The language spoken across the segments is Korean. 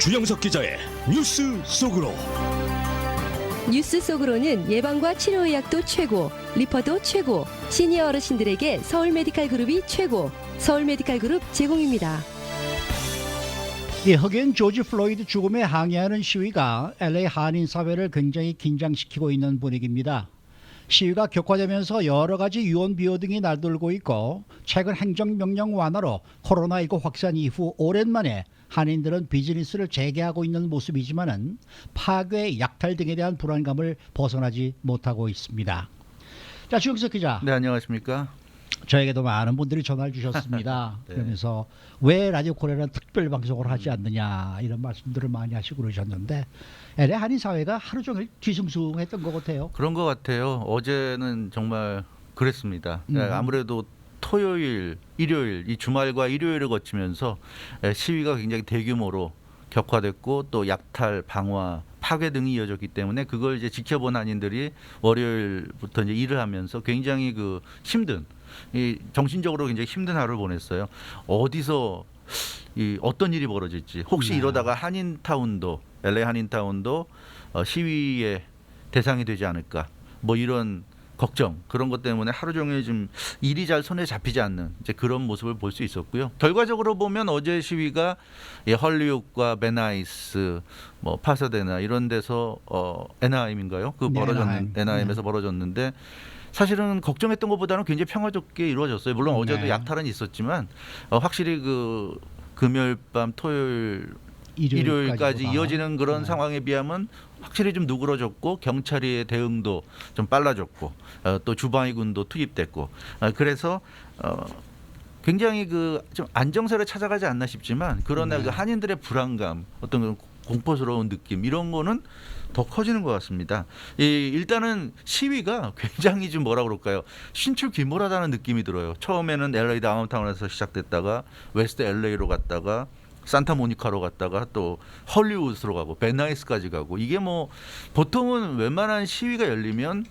주영석 기자의 뉴스 속으로. 뉴스 속으로는 예방과 치료의학도 최고, 리퍼도 최고, 시니어 어르신들에게 서울 메디칼 그룹이 최고, 서울 메디칼 그룹 제공입니다. 흑인 조지 플로이드 죽음에 항의하는 시위가 LA 한인 사회를 굉장히 긴장시키고 있는 분위기입니다. 시위가 격화되면서 여러 가지 유언 비어 등이 날돌고 있고, 최근 행정명령 완화로 코로나19 확산 이후 오랜만에 한인들은 비즈니스를 재개하고 있는 모습이지만은 파괴, 약탈 등에 대한 불안감을 벗어나지 못하고 있습니다. 자, 주영석 기자. 네, 안녕하십니까? 저에게도 많은 분들이 전화를 주셨습니다. 네. 그러면서 왜 라디오 코리아는 특별 방송을 하지 않느냐 이런 말씀들을 많이 하시고 그러셨는데, LA 한인 사회가 하루 종일 뒤숭숭했던 것 같아요. 그런 것 같아요. 어제는 정말 그랬습니다. 아무래도 토요일, 일요일, 이 주말과 일요일을 거치면서 시위가 굉장히 대규모로 격화됐고 또 약탈, 방화, 파괴 등이 이어졌기 때문에 그걸 이제 지켜본 한인들이 월요일부터 이제 일을 하면서 굉장히 그 힘든, 이 정신적으로 굉장히 힘든 하루를 보냈어요. 어디서 이 어떤 일이 벌어질지, 혹시 네. 이러다가 한인타운도, LA 한인타운도 시위의 대상이 되지 않을까, 뭐 이런 걱정, 그런 것 때문에 하루 종일 좀 일이 잘 손에 잡히지 않는 이제 그런 모습을 볼 수 있었고요. 결과적으로 보면 어제 시위가 헐리우드과 베나이스, 뭐 파사데나 이런 데서 애나하임인가요? 그 네, 벌어졌는 애나하임에서 벌어졌는데, 사실은 걱정했던 것보다는 굉장히 평화롭게 이루어졌어요. 물론 어제도 네. 약탈은 있었지만 확실히 그 금요일 밤 토요일 일요일까지 이어지는 그런 상황에 비하면 확실히 좀 누그러졌고, 경찰의 대응도 좀 빨라졌고, 또 주방위군도 투입됐고, 그래서 굉장히 그 좀 안정세를 찾아가지 않나 싶지만, 그러나 네. 그 한인들의 불안감, 어떤 그런 공포스러운 느낌, 이런 거는 더 커지는 것 같습니다. 일단은 시위가 굉장히 좀 뭐라 그럴까요? 신출 귀몰하다는 느낌이 들어요. 처음에는 LA 다운타운에서 시작됐다가 웨스트 LA로 갔다가 산타모니카로 갔다가 또 헐리우드로 가고 베나이스까지 가고, 이게 뭐 보통은 웬만한 시위가 열리면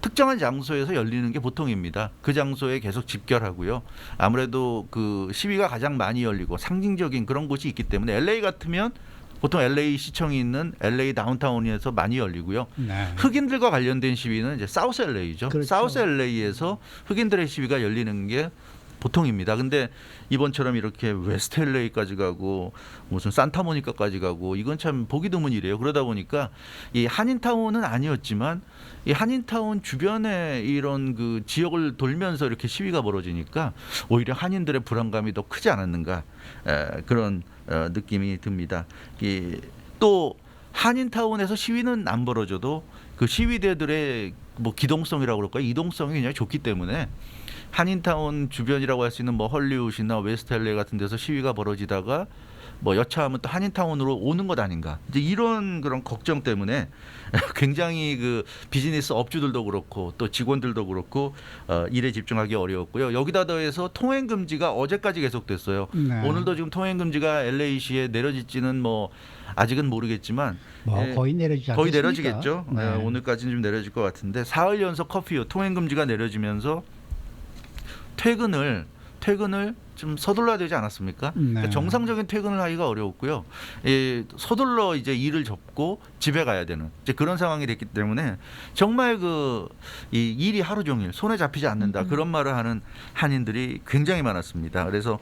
특정한 장소에서 열리는 게 보통입니다. 그 장소에 계속 집결하고요. 아무래도 그 시위가 가장 많이 열리고 상징적인 그런 곳이 있기 때문에 LA 같으면 보통 LA 시청이 있는 LA 다운타운에서 많이 열리고요. 네. 흑인들과 관련된 시위는 이제 사우스 LA죠. 그렇죠. 사우스 LA에서 흑인들의 시위가 열리는 게 보통입니다. 근데 이번처럼 이렇게 웨스트 LA까지 가고 무슨 산타모니카까지 가고, 이건 참 보기 드문 일이에요. 그러다 보니까 이 한인타운은 아니었지만 이 한인타운 주변에 이런 그 지역을 돌면서 이렇게 시위가 벌어지니까 오히려 한인들의 불안감이 더 크지 않았는가, 그런 느낌이 듭니다. 또 한인타운에서 시위는 안 벌어져도 그 시위대들의 뭐 기동성이라고 그럴까요? 이동성이 굉장히 좋기 때문에 한인타운 주변이라고 할 수 있는 뭐 헐리우드나 웨스트 LA 같은 데서 시위가 벌어지다가 뭐 여차하면 또 한인타운으로 오는 것 아닌가, 이제 이런 그런 걱정 때문에 굉장히 그 비즈니스 업주들도 그렇고 또 직원들도 그렇고 일에 집중하기 어려웠고요. 여기다 더해서 통행 금지가 어제까지 계속됐어요. 네. 오늘도 지금 통행 금지가 LA시에 내려질지는 뭐 아직은 모르겠지만 거의 내려지지 않겠습니까? 거의 내려지겠죠. 네. 오늘까지는 좀 내려질 것 같은데, 사흘 연속 커피요 통행 금지가 내려지면서 퇴근을 좀 서둘러야 되지 않았습니까? 네. 그러니까 정상적인 퇴근을 하기가 어려웠고요. 서둘러 이제 일을 접고 집에 가야 되는 이제 그런 상황이 됐기 때문에 정말 이 일이 하루 종일 손에 잡히지 않는다, 그런 말을 하는 한인들이 굉장히 많았습니다. 그래서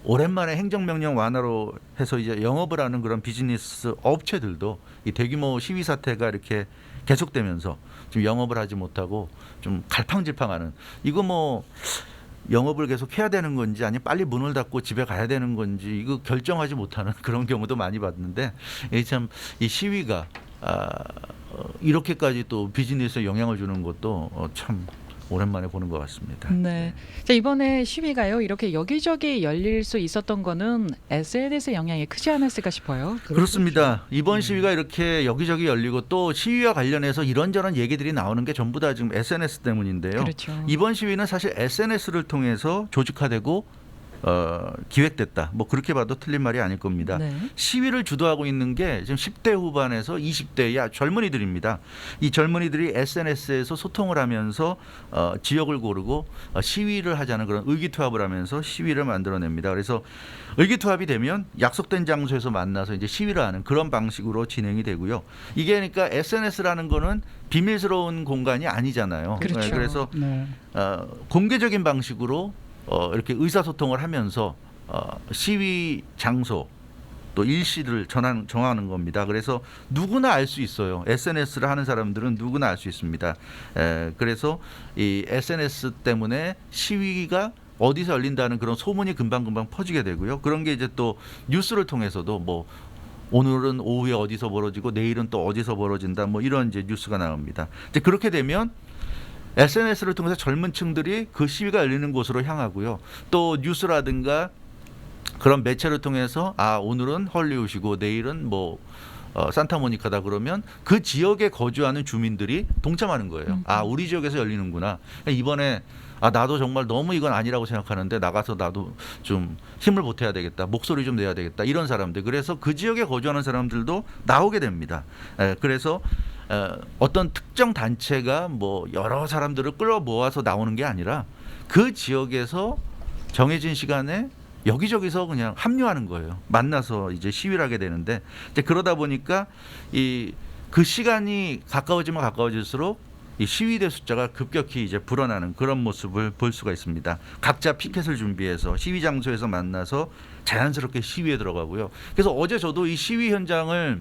오랜만에 행정명령 완화로 해서 이제 영업을 하는 그런 비즈니스 업체들도 이 대규모 시위 사태가 이렇게 계속되면서 지금 영업을 하지 못하고 좀 갈팡질팡하는, 이거 뭐 영업을 계속 해야 되는 건지 아니면 빨리 문을 닫고 집에 가야 되는 건지 이거 결정하지 못하는 그런 경우도 많이 봤는데, 참 이 시위가 이렇게까지 또 비즈니스에 영향을 주는 것도 참 오랜만에 보는 것 같습니다. 네. 자, 이번에 시위가요 이렇게 여기저기 열릴 수 있었던 거는 SNS 영향이 크지 않았을까 싶어요. 그렇습니다. 이번 시위가 이렇게 여기저기 열리고 또 시위와 관련해서 이런저런 얘기들이 나오는 게 전부 다 지금 SNS 때문인데요. 그렇죠. 이번 시위는 사실 SNS를 통해서 조직화되고 기획됐다. 뭐 그렇게 봐도 틀린 말이 아닐 겁니다. 네. 시위를 주도하고 있는 게 지금 10대 후반에서 20대의 젊은이들입니다. 이 젊은이들이 SNS에서 소통을 하면서 지역을 고르고 시위를 하자는 그런 의기투합을 하면서 시위를 만들어냅니다. 그래서 의기투합이 되면 약속된 장소에서 만나서 이제 시위를 하는 그런 방식으로 진행이 되고요. 이게 그러니까 SNS라는 거는 비밀스러운 공간이 아니잖아요. 그렇죠. 네, 그래서 네. 공개적인 방식으로 이렇게 의사소통을 하면서 시위 장소 또 일시를 정하는 겁니다. 그래서 누구나 알 수 있어요. SNS를 하는 사람들은 누구나 알 수 있습니다. 그래서 이 SNS 때문에 시위가 어디서 열린다는 그런 소문이 금방금방 퍼지게 되고요. 그런 게 이제 또 뉴스를 통해서도 뭐 오늘은 오후에 어디서 벌어지고 내일은 또 어디서 벌어진다 뭐 이런 이제 뉴스가 나옵니다. 이제 그렇게 되면 SNS를 통해서 젊은 층들이 그 시위가 열리는 곳으로 향하고요. 또 뉴스라든가 그런 매체를 통해서 오늘은 헐리우드이고 내일은 뭐 산타모니카다 그러면 그 지역에 거주하는 주민들이 동참하는 거예요. 우리 지역에서 열리는구나. 이번에 나도 정말 너무 이건 아니라고 생각하는데 나가서 나도 좀 힘을 보태야 되겠다. 목소리 좀 내야 되겠다. 이런 사람들. 그래서 그 지역에 거주하는 사람들도 나오게 됩니다. 그래서 어떤 특정 단체가 뭐 여러 사람들을 끌어 모아서 나오는 게 아니라 그 지역에서 정해진 시간에 여기저기서 그냥 합류하는 거예요. 만나서 이제 시위를 하게 되는데 이제 그러다 보니까 그 시간이 가까워지면 가까워질수록 이 시위대 숫자가 급격히 이제 불어나는 그런 모습을 볼 수가 있습니다. 각자 피켓을 준비해서 시위 장소에서 만나서 자연스럽게 시위에 들어가고요. 그래서 어제 저도 이 시위 현장을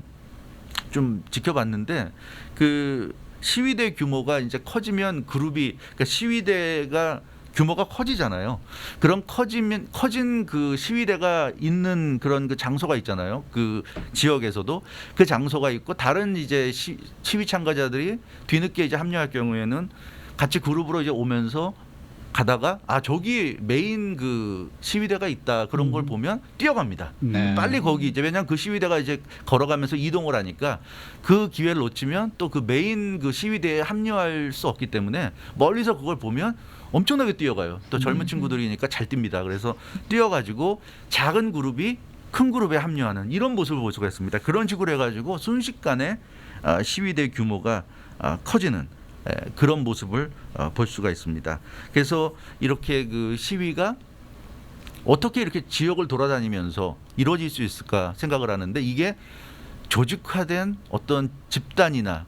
좀 지켜봤는데 그 시위대 규모가 이제 커지면 그러니까 시위대가 규모가 커지잖아요. 그럼 커진 그 시위대가 있는 그런 그 장소가 있잖아요. 그 지역에서도 그 장소가 있고 다른 이제 시위 참가자들이 뒤늦게 이제 합류할 경우에는 같이 그룹으로 이제 오면서 가다가 저기 메인 그 시위대가 있다 그런 걸 보면 뛰어갑니다. 네. 빨리 거기 이제 왜냐하면 그 시위대가 이제 걸어가면서 이동을 하니까 그 기회를 놓치면 또 그 메인 그 시위대에 합류할 수 없기 때문에 멀리서 그걸 보면 엄청나게 뛰어가요. 또 젊은 친구들이니까 잘 뜁니다. 그래서 뛰어가지고 작은 그룹이 큰 그룹에 합류하는 이런 모습을 볼 수가 있습니다. 그런 식으로 해가지고 순식간에 시위대 규모가 커지는 그런 모습을 볼 수가 있습니다. 그래서 이렇게 그 시위가 어떻게 이렇게 지역을 돌아다니면서 이루어질 수 있을까 생각을 하는데 이게 조직화된 어떤 집단이나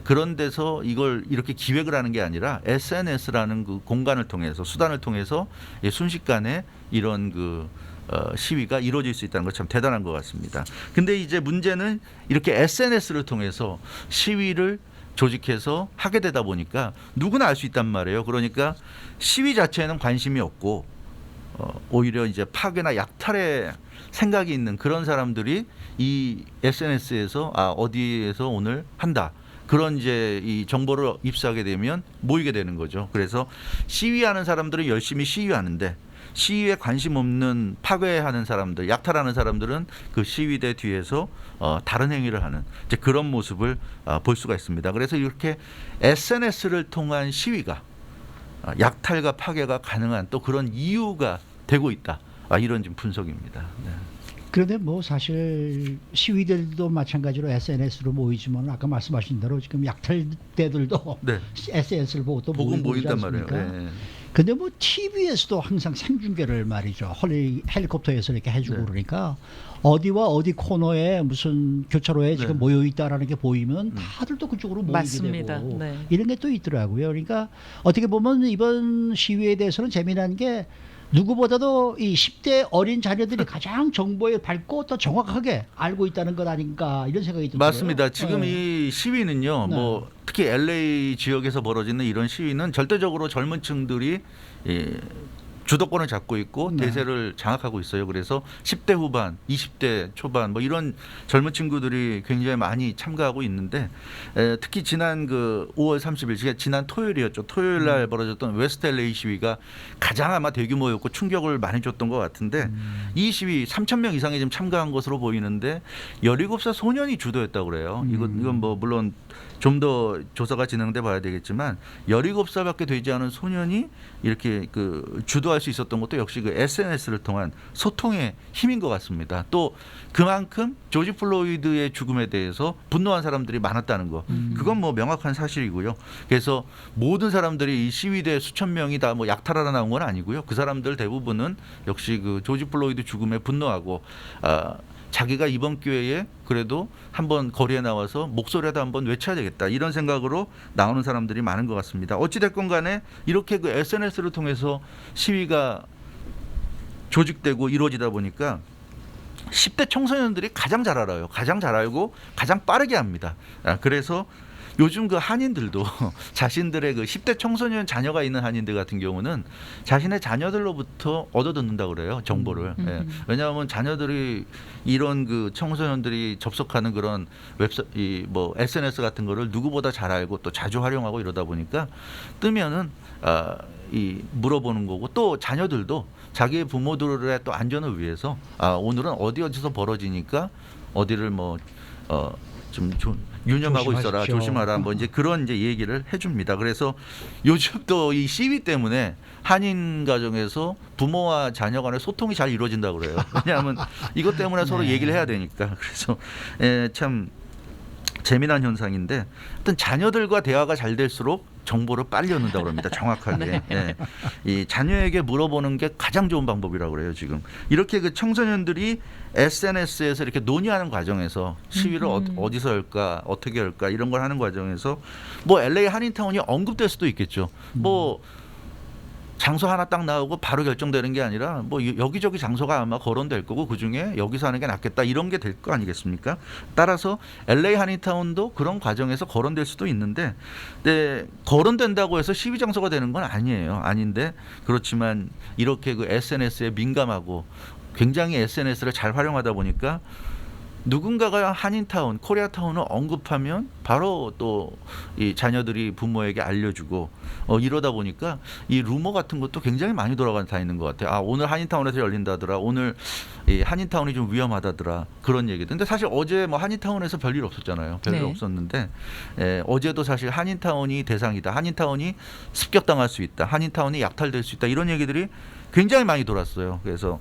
그런 데서 이걸 이렇게 기획을 하는 게 아니라 SNS라는 그 공간을 통해서 수단을 통해서 순식간에 이런 그 시위가 이루어질 수 있다는 것 참 대단한 것 같습니다. 근데 이제 문제는 이렇게 SNS를 통해서 시위를 조직해서 하게 되다 보니까 누구나 알 수 있단 말이에요. 그러니까 시위 자체에는 관심이 없고 오히려 이제 파괴나 약탈에 생각이 있는 그런 사람들이 이 SNS에서 어디에서 오늘 한다. 그런 이제 이 정보를 입수하게 되면 모이게 되는 거죠. 그래서 시위하는 사람들은 열심히 시위하는데 시위에 관심 없는 파괴하는 사람들, 약탈하는 사람들은 그 시위대 뒤에서 다른 행위를 하는 이제 그런 모습을 볼 수가 있습니다. 그래서 이렇게 SNS를 통한 시위가 약탈과 파괴가 가능한 또 그런 이유가 되고 있다. 이런 지금 분석입니다. 네. 그런데 뭐 사실 시위대들도 마찬가지로 SNS로 모이지만 아까 말씀하신 대로 지금 약탈대들도 네. SNS를 보고 또 보고 모이지 모인단 말이에요. 않습니까? 네. 근데 뭐 TV에서도 항상 생중계를 말이죠. 헬리콥터에서 이렇게 해주고 네. 그러니까 어디와 어디 코너에 무슨 교차로에 지금 네. 모여 있다라는 게 보이면 다들 또 그쪽으로 모이게 맞습니다. 되고 네. 이런 게 또 있더라고요. 그러니까 어떻게 보면 이번 시위에 대해서는 재미난 게 누구보다도 이 10대 어린 자녀들이 가장 정보에 밝고 또 정확하게 알고 있다는 것 아닌가 이런 생각이 들어요. 맞습니다. 지금 이 시위는요. 네. 뭐 특히 LA 지역에서 벌어지는 이런 시위는 절대적으로 젊은 층들이 주도권을 잡고 있고 네. 대세를 장악하고 있어요. 그래서 10대 후반, 20대 초반 뭐 이런 젊은 친구들이 굉장히 많이 참가하고 있는데 특히 지난 그 5월 30일 지난 토요일이었죠. 토요일 날 벌어졌던 웨스트 LA 시위가 가장 아마 대규모였고 충격을 많이 줬던 것 같은데 이 시위 3,000명 이상이 지금 참가한 것으로 보이는데 17살 소년이 주도했다고 그래요. 이건 뭐 물론 좀 더 조사가 진행돼 봐야 되겠지만 17살밖에 되지 않은 소년이 이렇게 그 주도한 불러갈 수 있었던 것도 역시 그 SNS를 통한 소통의 힘인 것 같습니다. 또 그만큼 조지 플로이드의 죽음에 대해서 분노한 사람들이 많았다는 거, 그건 뭐 명확한 사실이고요. 그래서 모든 사람들이 이 시위대 수천 명이 다 뭐 약탈하러 나온 건 아니고요. 그 사람들 대부분은 역시 그 조지 플로이드 죽음에 분노하고 자기가 이번 기회에 그래도 한번 거리에 나와서 목소리라도 한번 외쳐야 되겠다, 이런 생각으로 나오는 사람들이 많은 것 같습니다. 어찌됐건 간에 이렇게 그 SNS를 통해서 시위가 조직되고 이루어지다 보니까 10대 청소년들이 가장 잘 알아요. 가장 잘 알고 가장 빠르게 합니다. 그래서 요즘 그 한인들도 자신들의 그 10대 청소년 자녀가 있는 한인들 같은 경우는 자신의 자녀들로부터 얻어듣는다 그래요, 정보를. 예. 왜냐하면 자녀들이 이런 그 청소년들이 접속하는 그런 뭐 SNS 같은 거를 누구보다 잘 알고 또 자주 활용하고 이러다 보니까 뜨면은 이 물어보는 거고, 또 자녀들도 자기의 부모들의 또 안전을 위해서 오늘은 어디서 벌어지니까 어디를 뭐 좀 유념하고 있어라, 조심하십시오. 조심하라, 뭐 이제 그런 이제 얘기를 해줍니다. 그래서 요즘 또 이 시위 때문에 한인 가정에서 부모와 자녀 간의 소통이 잘 이루어진다고 그래요. 왜냐하면 이것 때문에 서로 얘기를 해야 되니까. 그래서 참 재미난 현상인데, 어떤 자녀들과 대화가 잘 될수록 정보를 빨리 얻는다고 합니다. 정확하게. 예. 이 자녀에게 물어보는 게 가장 좋은 방법이라고 그래요. 지금 이렇게 그 청소년들이 SNS에서 이렇게 논의하는 과정에서 시위를 어디서 할까, 어떻게 할까, 이런 걸 하는 과정에서 뭐 LA 한인타운이 언급될 수도 있겠죠. 뭐 장소 하나 딱 나오고 바로 결정되는 게 아니라 뭐 여기저기 장소가 아마 거론될 거고, 그중에 여기서 하는 게 낫겠다, 이런 게 될 거 아니겠습니까? 따라서 LA 한인타운도 그런 과정에서 거론될 수도 있는데, 거론된다고 해서 시위 장소가 되는 건 아니에요. 아닌데, 그렇지만 이렇게 그 SNS에 민감하고 굉장히 SNS를 잘 활용하다 보니까 누군가가 한인타운, 코리아타운을 언급하면 바로 또 이 자녀들이 부모에게 알려주고 이러다 보니까 이 루머 같은 것도 굉장히 많이 다니는 것 같아요. 오늘 한인타운에서 열린다더라, 오늘 이 한인타운이 좀 위험하다더라, 그런 얘기들. 근데 사실 어제 뭐 한인타운에서 별일 없었잖아요. 별일 네. 없었는데 어제도 사실 한인타운이 대상이다, 한인타운이 습격당할 수 있다, 한인타운이 약탈될 수 있다, 이런 얘기들이 굉장히 많이 돌았어요. 그래서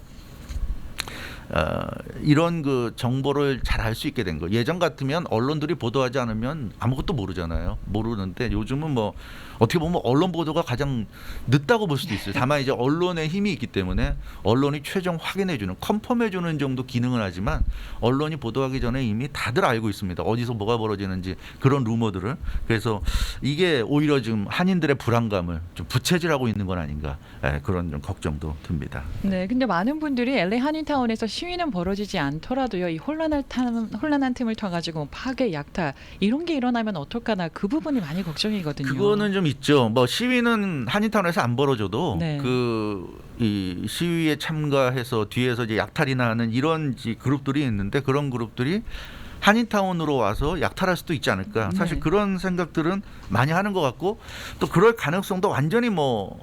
이런 그 정보를 잘 알 수 있게 된 거. 예전 같으면 언론들이 보도하지 않으면 아무것도 모르잖아요. 모르는데 요즘은 뭐 어떻게 보면 언론 보도가 가장 늦다고 볼 수도 있어요. 다만 이제 언론의 힘이 있기 때문에 언론이 최종 확인해주는, 컨펌해주는 정도 기능을 하지만 언론이 보도하기 전에 이미 다들 알고 있습니다. 어디서 뭐가 벌어지는지, 그런 루머들을. 그래서 이게 오히려 지금 한인들의 불안감을 좀 부채질하고 있는 건 아닌가, 그런 좀 걱정도 듭니다. 네, 근데 많은 분들이 LA 한인타운에서 시위는 벌어지지 않더라도요, 이 혼란한 틈을 터가지고 파괴, 약탈 이런 게 일어나면 어떡하나, 그 부분이 많이 걱정이거든요. 그거는 좀 있죠. 뭐 시위는 한인타운에서 안 벌어져도 네. 이 시위에 참가해서 뒤에서 이제 약탈이나 하는 이런 그룹들이 있는데, 그런 그룹들이 한인타운으로 와서 약탈할 수도 있지 않을까. 사실 네. 그런 생각들은 많이 하는 것 같고, 또 그럴 가능성도 완전히 뭐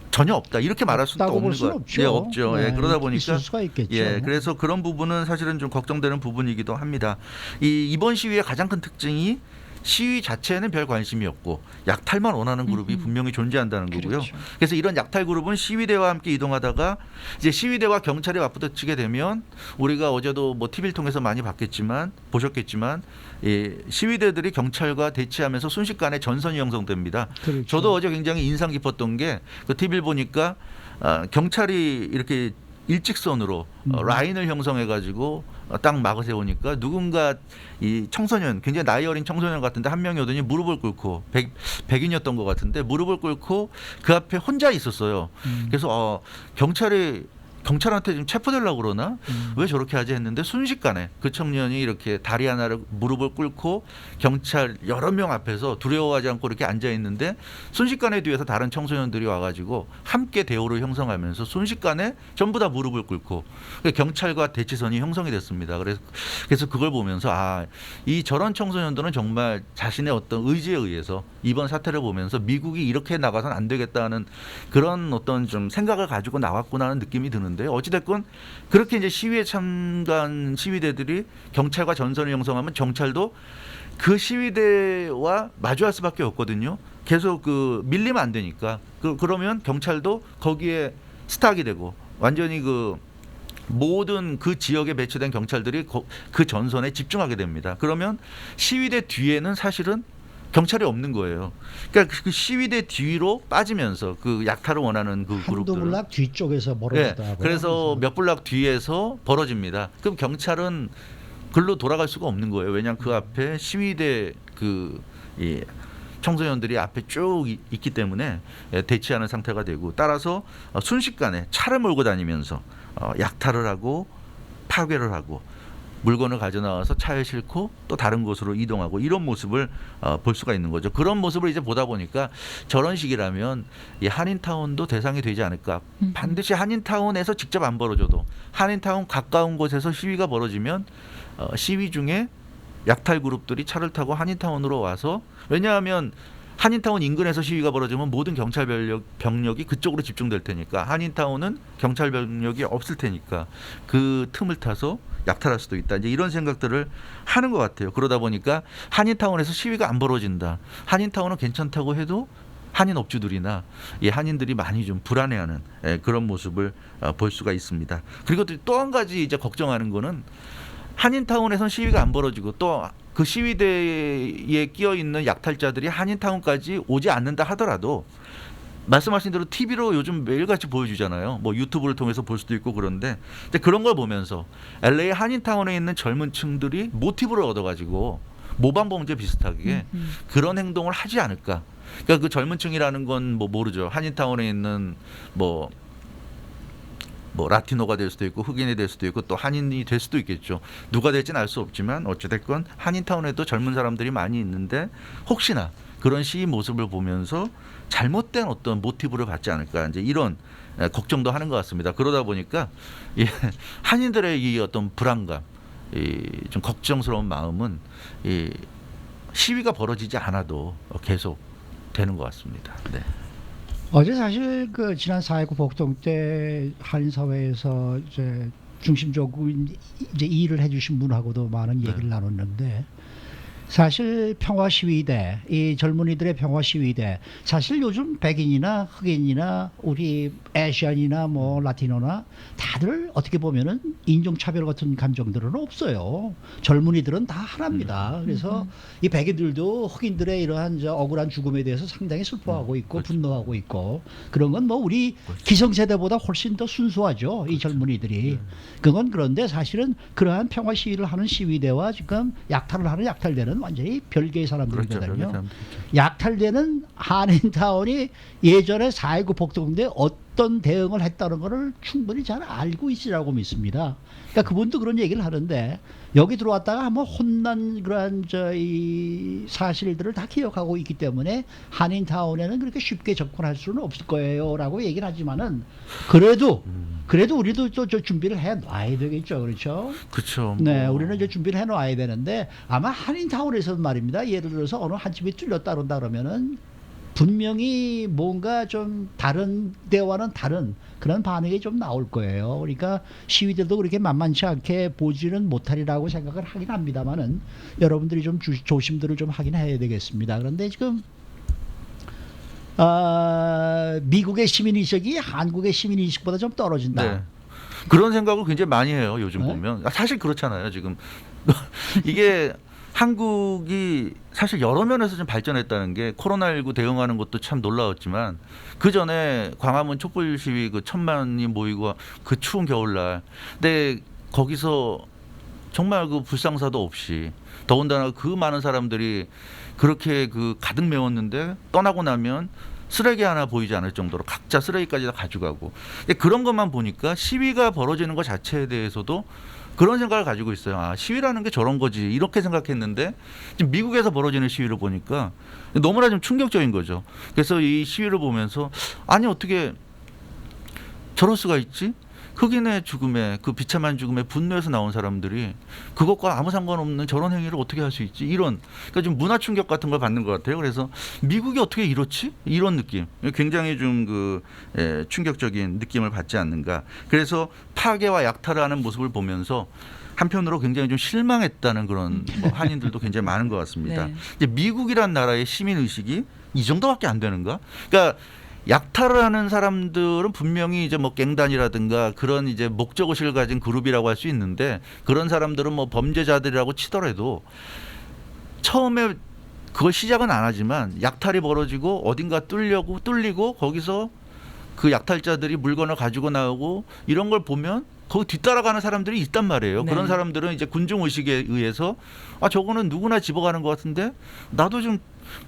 전혀 없다, 이렇게 말할 수도 없다고 없는 볼 수는 것 없죠. 같아요. 없죠. 네, 그러다 보니까 있을 수가 있겠죠. 그래서 그런 부분은 사실은 좀 걱정되는 부분이기도 합니다. 이번 시위의 가장 큰 특징이 시위 자체에는 별 관심이 없고 약탈만 원하는 그룹이 분명히 존재한다는 거고요. 그렇죠. 그래서 이런 약탈 그룹은 시위대와 함께 이동하다가 이제 시위대와 경찰이 맞부딪히게 되면, 우리가 어제도 뭐 TV를 통해서 많이 보셨겠지만 시위대들이 경찰과 대치하면서 순식간에 전선이 형성됩니다. 그렇죠. 저도 어제 굉장히 인상 깊었던 게, 그 TV를 보니까 경찰이 이렇게 일직선으로 라인을 형성해가지고 딱 막아 세우니까 누군가 이 청소년, 굉장히 나이 어린 청소년 같은데 한 명이 오더니 무릎을 꿇고, 백인이었던 것 같은데 무릎을 꿇고 그 앞에 혼자 있었어요. 그래서 경찰한테 좀 체포되려고 그러나 왜 저렇게 하지 했는데, 순식간에 그 청년이 이렇게 다리 하나를, 무릎을 꿇고 경찰 여러 명 앞에서 두려워하지 않고 이렇게 앉아 있는데, 순식간에 뒤에서 다른 청소년들이 와가지고 함께 대오를 형성하면서 순식간에 전부 다 무릎을 꿇고 경찰과 대치선이 형성이 됐습니다. 그래서 그걸 보면서 이 저런 청소년들은 정말 자신의 어떤 의지에 의해서 이번 사태를 보면서 미국이 이렇게 나가서는 안 되겠다는 그런 어떤 좀 생각을 가지고 나왔구나 하는 느낌이 드는데, 어찌됐건 그렇게 이제 시위에 참가한 시위대들이 경찰과 전선을 형성하면 경찰도 그 시위대와 마주할 수밖에 없거든요. 계속 밀리면 안 되니까. 그러면 경찰도 거기에 스탁이 되고 완전히 그 모든 그 지역에 배치된 경찰들이 그 전선에 집중하게 됩니다. 그러면 시위대 뒤에는 사실은 경찰이 없는 거예요. 그러니까 그 시위대 뒤로 빠지면서 그 약탈을 원하는 그 한두 그룹들은 블락 뒤쪽에서 네, 벌어지더라고요. 그래서 몇 블락 뒤에서 벌어집니다. 그럼 경찰은 글로 돌아갈 수가 없는 거예요. 왜냐하면 그 앞에 시위대 이 청소년들이 앞에 쭉 있기 때문에 대치하는 상태가 되고 따라서 순식간에 차를 몰고 다니면서 약탈을 하고 파괴를 하고 물건을 가져나와서 차에 싣고 또 다른 곳으로 이동하고 이런 모습을 볼 수가 있는 거죠. 그런 모습을 이제 보다 보니까 저런 식이라면 이 한인타운도 대상이 되지 않을까. 반드시 한인타운에서 직접 안 벌어져도 한인타운 가까운 곳에서 시위가 벌어지면 시위 중에 약탈 그룹들이 차를 타고 한인타운으로 와서 왜냐하면 한인타운 인근에서 시위가 벌어지면 모든 경찰 병력이 그쪽으로 집중될 테니까 한인타운은 경찰 병력이 없을 테니까 그 틈을 타서 약탈할 수도 있다. 이제 이런 생각들을 하는 것 같아요. 그러다 보니까 한인타운에서 시위가 안 벌어진다. 한인타운은 괜찮다고 해도 한인 업주들이나 이 한인들이 많이 좀 불안해하는 그런 모습을 볼 수가 있습니다. 그리고 또 한 가지 이제 걱정하는 거는 한인타운에선 시위가 안 벌어지고 또 그 시위대에 끼어 있는 약탈자들이 한인타운까지 오지 않는다 하더라도 말씀하신 대로 TV로 요즘 매일같이 보여주잖아요. 뭐 유튜브를 통해서 볼 수도 있고 그런데 그런 걸 보면서 LA 한인타운에 있는 젊은 층들이 모티브를 얻어가지고 모방범죄 비슷하게 그런 행동을 하지 않을까. 그러니까 그 젊은 층이라는 건 뭐 모르죠. 한인타운에 있는 뭐 라티노가 될 수도 있고 흑인이 될 수도 있고 또 한인이 될 수도 있겠죠. 누가 될지는 알 수 없지만 어찌됐건 한인타운에도 젊은 사람들이 많이 있는데 혹시나 그런 시위 모습을 보면서 잘못된 어떤 모티브를 받지 않을까 이제 이런 걱정도 하는 것 같습니다. 그러다 보니까 한인들의 이 어떤 불안감, 좀 걱정스러운 마음은 시위가 벌어지지 않아도 계속 되는 것 같습니다. 네. 어제 사실 그 지난 4.19 폭동 때 한인 사회에서 이제 중심적으로 이제 이 일을 해주신 분하고도 많은 얘기를 나눴는데 사실 평화 시위대, 이 젊은이들의 평화 시위대, 사실 요즘 백인이나 흑인이나 우리 아시안이나 뭐 라티노나 다들 어떻게 보면은 인종차별 같은 감정들은 없어요. 젊은이들은 다 하나입니다. 그래서 이 백인들도 흑인들의 이러한 저 억울한 죽음에 대해서 상당히 슬퍼하고 있고 그렇죠. 분노하고 있고 그런 건 뭐 우리 기성세대보다 훨씬 더 순수하죠. 이 젊은이들이. 그건 그런데 사실은 그러한 평화 시위를 하는 시위대와 지금 약탈을 하는 약탈대는 완전히 별개의 사람들이거든요. 그렇죠. 약탈되는 한인타운이 예전에 4.19 폭동 때 어떤 대응을 했다는 것을 충분히 잘 알고 있으라고 믿습니다. 그러니까 그분도 그런 얘기를 하는데 여기 들어왔다가 한번 혼난 그러한 이 사실들을 다 기억하고 있기 때문에 한인타운에는 그렇게 쉽게 접근할 수는 없을 거예요라고 얘기를 하지만은 그래도 우리도 또 저 준비를 해 놔야 되겠죠. 그렇죠? 그렇죠. 네, 우리는 이제 준비를 해 놔야 되는데 아마 한인타운에서는 말입니다. 예를 들어서 어느 한 집이 뚫렸다 그런다 그러면은 분명히 뭔가 좀 다른 데와는 다른 그런 반응이 좀 나올 거예요. 그러니까 시위들도 그렇게 만만치 않게 보지는 못하리라고 생각을 하긴 합니다만은 여러분들이 좀 조심들을 좀 하긴 해야 되겠습니다. 그런데 지금 미국의 시민의식이 한국의 시민의식보다 좀 떨어진다. 네. 그런 생각을 굉장히 많이 해요. 요즘 네? 보면 사실 그렇잖아요. 지금 이게 한국이 사실 여러 면에서 좀 발전했다는 게 코로나19 대응하는 것도 참 놀라웠지만 그 전에 광화문 촛불 시위 그 1,000만이 모이고 그 추운 겨울날 근데 거기서 정말 그 불상사도 없이 더군다나 그 많은 사람들이 그렇게 그 가득 메웠는데 떠나고 나면 쓰레기 하나 보이지 않을 정도로 각자 쓰레기까지 다 가져가고 그런 것만 보니까 시위가 벌어지는 것 자체에 대해서도 그런 생각을 가지고 있어요. 아, 시위라는 게 저런 거지 이렇게 생각했는데 지금 미국에서 벌어지는 시위를 보니까 너무나 좀 충격적인 거죠. 그래서 이 시위를 보면서 아니 어떻게 저럴 수가 있지? 흑인의 죽음에 그 비참한 죽음에 분노해서 나온 사람들이 그것과 아무 상관없는 저런 행위를 어떻게 할 수 있지? 이런 그러니까 좀 문화 충격 같은 걸 받는 것 같아요. 그래서 미국이 어떻게 이렇지? 이런 느낌 굉장히 좀 충격적인 느낌을 받지 않는가. 그래서 파괴와 약탈을 하는 모습을 보면서 한편으로 굉장히 좀 실망했다는 그런 한인들도 굉장히 많은 것 같습니다. 네. 이제 미국이란 나라의 시민 의식이 이 정도밖에 안 되는가? 그러니까 약탈을 하는 사람들은 분명히 이제 뭐 갱단이라든가 그런 이제 목적의식을 가진 그룹이라고 할 수 있는데 그런 사람들은 뭐 범죄자들이라고 치더라도 처음에 그걸 시작은 안 하지만 약탈이 벌어지고 어딘가 뚫리고 거기서 그 약탈자들이 물건을 가지고 나오고 이런 걸 보면 거기 뒤따라가는 사람들이 있단 말이에요. 네. 그런 사람들은 이제 군중 의식에 의해서 아 저거는 누구나 집어가는 것 같은데 나도 좀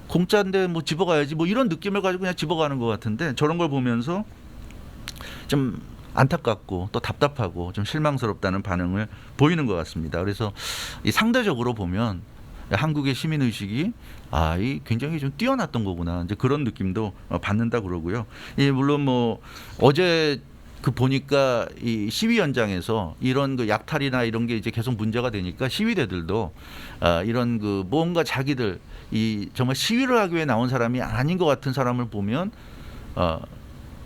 공짜인데 뭐 집어가야지 뭐 이런 느낌을 가지고 그냥 집어가는 것 같은데 저런 걸 보면서 좀 안타깝고 또 답답하고 좀 실망스럽다는 반응을 보이는 것 같습니다. 그래서 이 상대적으로 보면 한국의 시민 의식이 이 굉장히 좀 뛰어났던 거구나 이제 그런 느낌도 받는다 그러고요. 물론 뭐 어제 그 보니까 이 시위 현장에서 이런 그 약탈이나 이런 게 이제 계속 문제가 되니까 시위대들도 이런 그 뭔가 자기들 이 정말 시위를 하기 위해 나온 사람이 아닌 것 같은 사람을 보면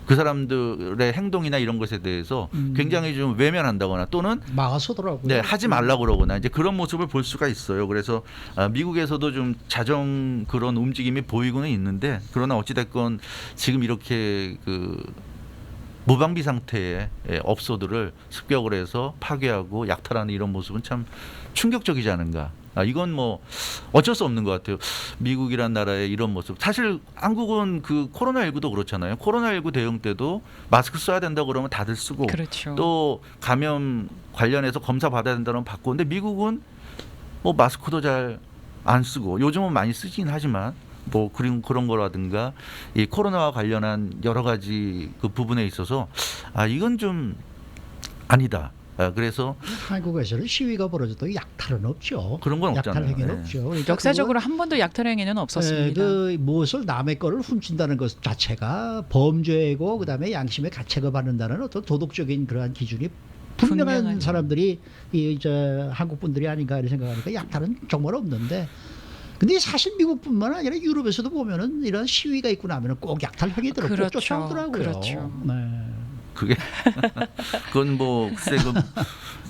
그 사람들의 행동이나 이런 것에 대해서 굉장히 좀 외면한다거나 또는 막아서더라고요. 네, 하지 말라고 그러거나 이제 그런 모습을 볼 수가 있어요. 그래서 미국에서도 좀 자정 그런 움직임이 보이고는 있는데 그러나 어찌됐건 지금 이렇게 그 무방비 상태의 업소들을 습격을 해서 파괴하고 약탈하는 이런 모습은 참 충격적이지 않은가. 이건 뭐 어쩔 수 없는 것 같아요. 미국이란 나라의 이런 모습. 사실 한국은 그 코로나19도 그렇잖아요. 코로나19 대응 때도 마스크 써야 된다고 그러면 다들 쓰고 그렇죠. 또 감염 관련해서 검사 받아야 된다면 받고 근데 미국은 뭐 마스크도 잘 안 쓰고 요즘은 많이 쓰긴 하지만 뭐 그런 거라든가 이 코로나와 관련한 여러 가지 그 부분에 있어서 이건 좀 아니다. 그래서 한국에서는 시위가 벌어져도 약탈은 없죠. 그런 건 약탈 없잖아요. 행위는 네. 없죠. 그러니까 역사적으로 한 번도 약탈 행위는 없었습니다. 그 무엇을 남의 거를 훔친다는 것 자체가 범죄고 그다음에 양심의 가책을 받는다는 어떤 도덕적인 그러한 기준이 분명한 분명하죠. 사람들이 이제 한국 분들이 아닌가 이런 생각하니까 약탈은 정말 없는데. 근데 사실 미국뿐만 아니라 유럽에서도 보면은 이런 시위가 있고 나면은 꼭 약탈 행위들을 꼭 그렇죠. 쫓아오더라고요. 그렇죠. 네. 그게 그건 뭐 글쎄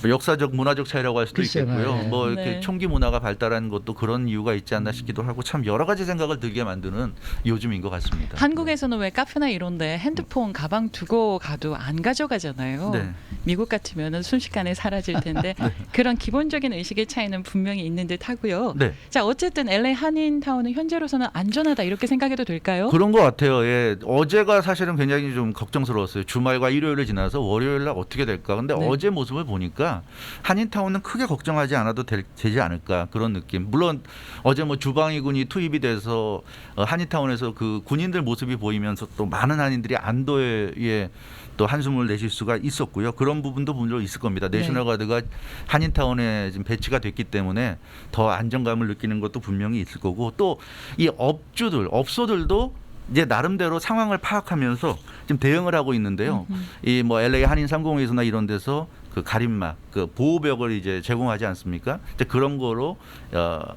그 역사적 문화적 차이라고 할 수도 글쎄요, 있겠고요. 네. 뭐 이렇게 네. 총기 문화가 발달한 것도 그런 이유가 있지 않나 싶기도 하고 참 여러 가지 생각을 들게 만드는 요즘인 것 같습니다. 한국에서는 왜 카페나 이런데 핸드폰 가방 두고 가도 안 가져가잖아요. 네. 미국 같으면은 순식간에 사라질 텐데 그런 기본적인 의식의 차이는 분명히 있는 듯 하고요. 네. 자, 어쨌든 LA 한인타운은 현재로서는 안전하다 이렇게 생각해도 될까요? 그런 것 같아요. 예. 어제가 사실은 굉장히 좀 걱정스러웠어요. 주말과 일요일을 지나서 월요일 날 어떻게 될까. 근데 네. 어제 모습을 보니까 한인타운은 크게 걱정하지 않아도 되지 않을까 그런 느낌. 물론 어제 뭐 주방위군이 투입이 돼서 한인타운에서 그 군인들 모습이 보이면서 또 많은 한인들이 안도에 또 한숨을 내쉴 수가 있었고요. 그런 부분도 분명 있을 겁니다. 네. 내셔널 가드가 한인타운에 지금 배치가 됐기 때문에 더 안정감을 느끼는 것도 분명히 있을 거고 또 이 업소들도 이제 나름대로 상황을 파악하면서 지금 대응을 하고 있는데요. 이 뭐 LA 한인 301에서나 이런 데서 그 가림막, 그 보호벽을 이제 제공하지 않습니까? 이제 그런 거로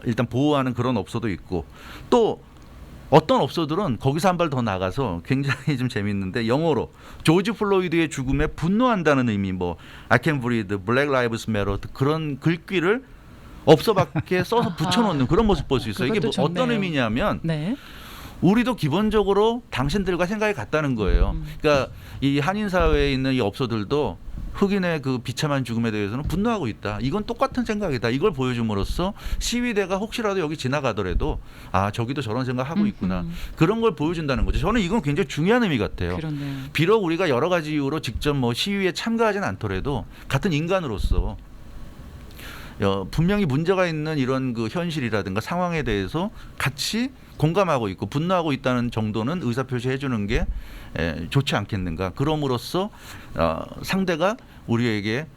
일단 보호하는 그런 업소도 있고 또 어떤 업소들은 거기서 한 발 더 나가서 굉장히 좀 재밌는데 영어로 조지 플로이드의 죽음에 분노한다는 의미 뭐 I can breathe, Black Lives Matter 그런 글귀를 업소 밖에 써서 붙여놓는 그런 모습 볼 수 있어요. 이게 뭐 그것도 어떤 좋네요. 의미냐면 네. 우리도 기본적으로 당신들과 생각이 같다는 거예요. 그러니까 이 한인 사회에 있는 이 업소들도 흑인의 그 비참한 죽음에 대해서는 분노하고 있다. 이건 똑같은 생각이다. 이걸 보여줌으로써 시위대가 혹시라도 여기 지나가더라도 저기도 저런 생각하고 있구나. 그런 걸 보여준다는 거죠. 저는 이건 굉장히 중요한 의미 같아요. 그렇네요. 비록 우리가 여러 가지 이유로 직접 뭐 시위에 참가하진 않더라도 같은 인간으로서 분명히 문제가 있는 이런 그 현실이라든가 상황에 대해서 같이 공감하고 있고 분노하고 있다는 정도는 의사표시해 주는 게 좋지 않겠는가. 그럼으로써 상대가 우리에게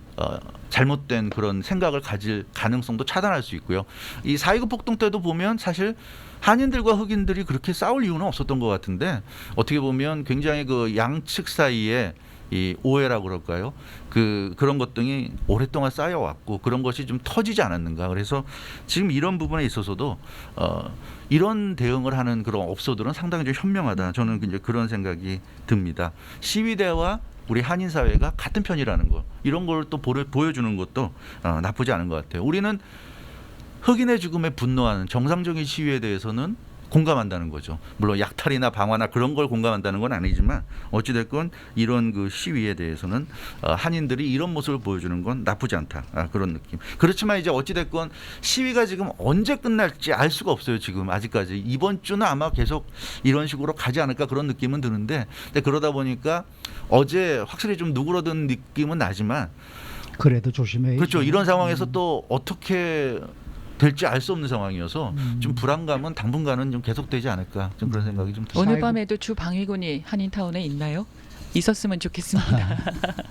잘못된 그런 생각을 가질 가능성도 차단할 수 있고요. 이 4.29 폭동 때도 보면 사실 한인들과 흑인들이 그렇게 싸울 이유는 없었던 것 같은데 어떻게 보면 굉장히 그 양측 사이에 이 오해라고 그럴까요? 그런 것들이 오랫동안 쌓여왔고 그런 것이 좀 터지지 않았는가. 그래서 지금 이런 부분에 있어서도 이런 대응을 하는 그런 업소들은 상당히 좀 현명하다. 저는 이제 그런 생각이 듭니다. 시위대와 우리 한인 사회가 같은 편이라는 거 이런 걸 또 보여주는 것도 나쁘지 않은 것 같아요. 우리는 흑인의 죽음에 분노하는 정상적인 시위에 대해서는 공감한다는 거죠. 물론 약탈이나 방화나 그런 걸 공감한다는 건 아니지만 어찌됐건 이런 그 시위에 대해서는 한인들이 이런 모습을 보여주는 건 나쁘지 않다. 그런 느낌. 그렇지만 이제 어찌됐건 시위가 지금 언제 끝날지 알 수가 없어요. 지금 아직까지 이번 주는 아마 계속 이런 식으로 가지 않을까 그런 느낌은 드는데 근데 그러다 보니까 어제 확실히 좀 누그러든 느낌은 나지만 그래도 조심해야죠. 그렇죠. 이런 상황에서 또 어떻게 될지 알 수 없는 상황이어서 좀 불안감은 당분간은 좀 계속되지 않을까 좀 그런 생각이 좀 듭니다. 오늘 사이버- 밤에도 주 방위군이 한인타운에 있나요? 있었으면 좋겠습니다.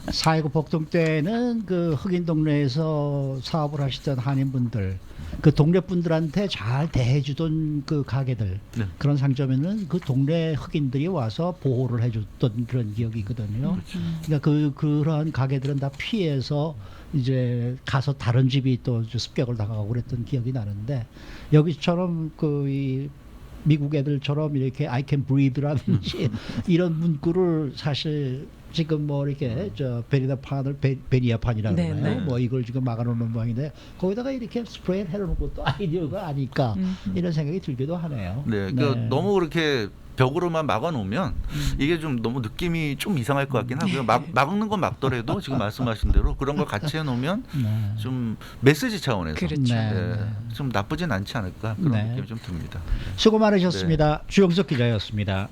4.19 폭동 때는 그 흑인 동네에서 사업을 하시던 한인분들, 그 동네 분들한테 잘 대해주던 그 가게들, 네. 그런 상점에는 그 동네 흑인들이 와서 보호를 해줬던 그런 기억이 있거든요. 그러니까 그러한 가게들은 다 피해서 이제 가서 다른 집이 또 습격을 당하고 그랬던 기억이 나는데 여기처럼 이 미국 애들처럼 이렇게 I can breathe라든지 이런 문구를 사실 지금 뭐 이렇게 저 베니아판을 베니아판이라고 네, 그러나요? 네. 뭐 이걸 지금 막아놓는 모양인데 거기다가 이렇게 스프레이 해놓은 것도 아이디어가 아닐까 이런 생각이 들기도 하네요. 네, 그러니까 너무 그렇게 벽으로만 막아놓으면 이게 좀 너무 느낌이 좀 이상할 것 같긴 하고요. 막는 건 막더라도 지금 말씀하신 대로 그런 걸 같이 해놓으면 네. 좀 메시지 차원에서 그렇죠. 네. 네, 좀 나쁘진 않지 않을까 그런 네. 느낌이 좀 듭니다. 수고 많으셨습니다. 주영석 기자였습니다.